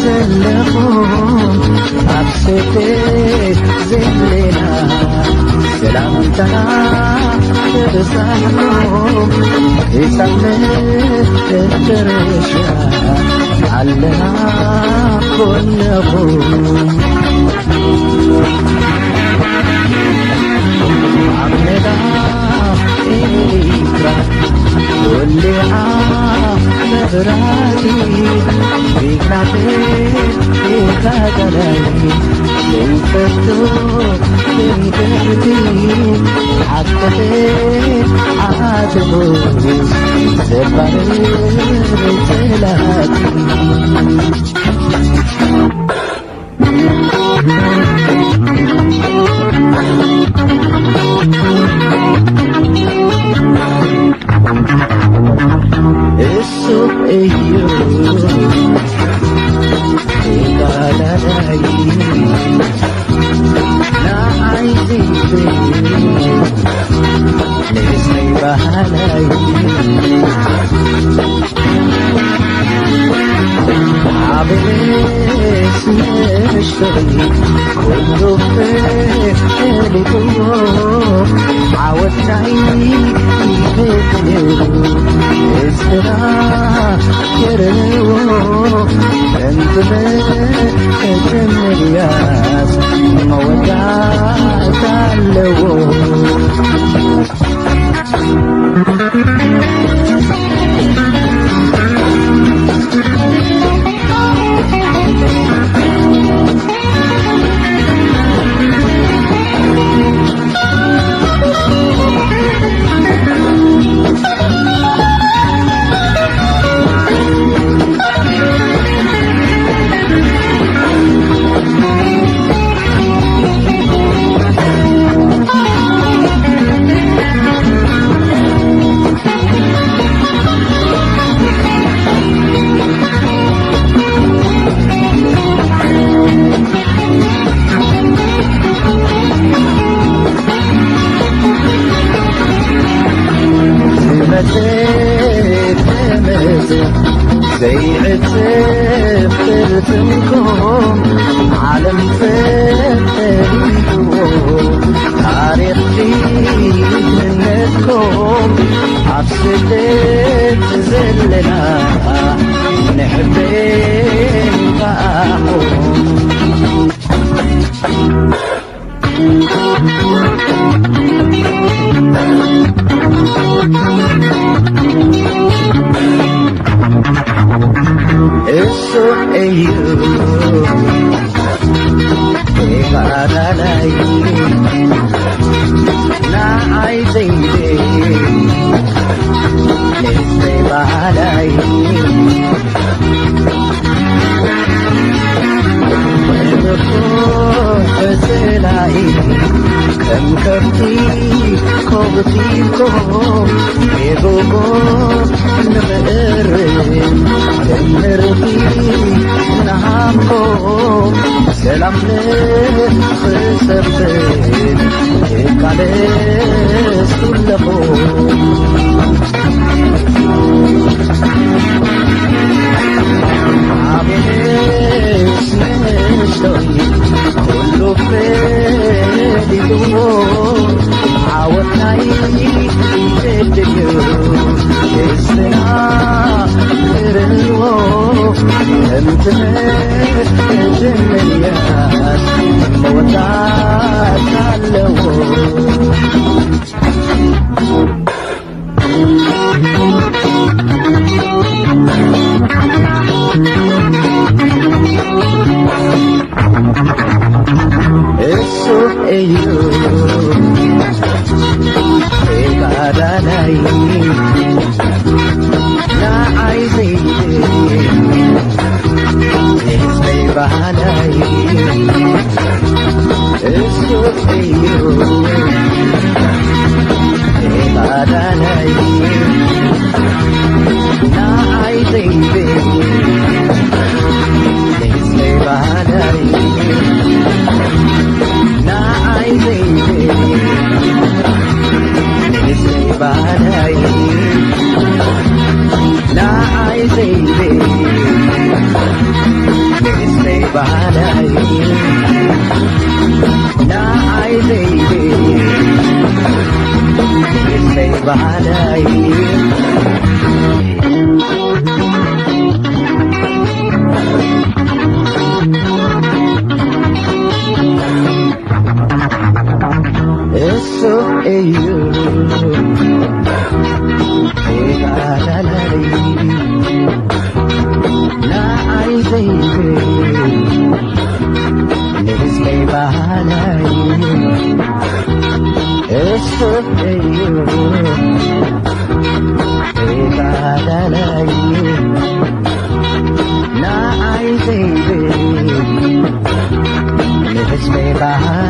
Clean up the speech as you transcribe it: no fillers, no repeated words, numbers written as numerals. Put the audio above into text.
ዘለኹም ኣብሴቴ ዘሌና ሰላምታና ተበሳሕኩም ክሳምነት ተረሻ ኣለና ኮነኹም ዓመዳ ኤሪትራ ወሊዓ መብራቲ ቢግናቴ ኢታገላይ ዘይፈቱ ዘይደርቲ ዓቀቴ ዓድሙ ዘባርር ዘላቲ እሱ እዩ ኢጋዳዳይ ንዓይዚት ንስነይ ባህላይ ዓብስ ንእሽተይ ኩሉ ፈሊጥዎ ዓወትናይ ይፍቅር እስራ የርዎ እንትነ እትምልያስ መወዳት ኣለዎ ዘይዕጽፍ ፍርትምኩም ዓለም ፈተሪዎ ታሪኽ ጅግንነትኩም ኣብ ስደት ዘለና ንሕቤን ካኹም እሱ እዩ ኢጋዳዳይ ንዓይ ዘይቤ ንስነይ ባህላይ ሕስላይ ከም ከብቲ ኮብቲልኩም የጎጎ ንምእርን ከምርቢ ንሃምኩም ሰላም ንኽሰፍን ይቃለስ ኩለኹም ዓብስ ንእሽተይ ኩሉ ፈሊጥዎ ዓወትናይ ይድዩ እስና ክርዎ እምትነት እትምልያስ መወዳት ኣለዎ እሱ እዩ ኢጋዳዳይ ንዓይ ዘይቤ ንስነይ ባህላይ እሱ እዩ ኢጋዳዳይ ንዓይ ዘይቤ ንስነይ ባህላይ ንዓይ ዘይቤ ንስነይ ባህላይ ንዓይ ዘይቤ ባዳይ ናይ ዘይቤ ንግስተይ ባዳይ እሱ እዩ ባዳላይ ናይ ዘይቤ ንግስተይ ባዳይ እሱ እዩ ባዳላይ ናይ ዘይቤ ንግስተይ ባዳይ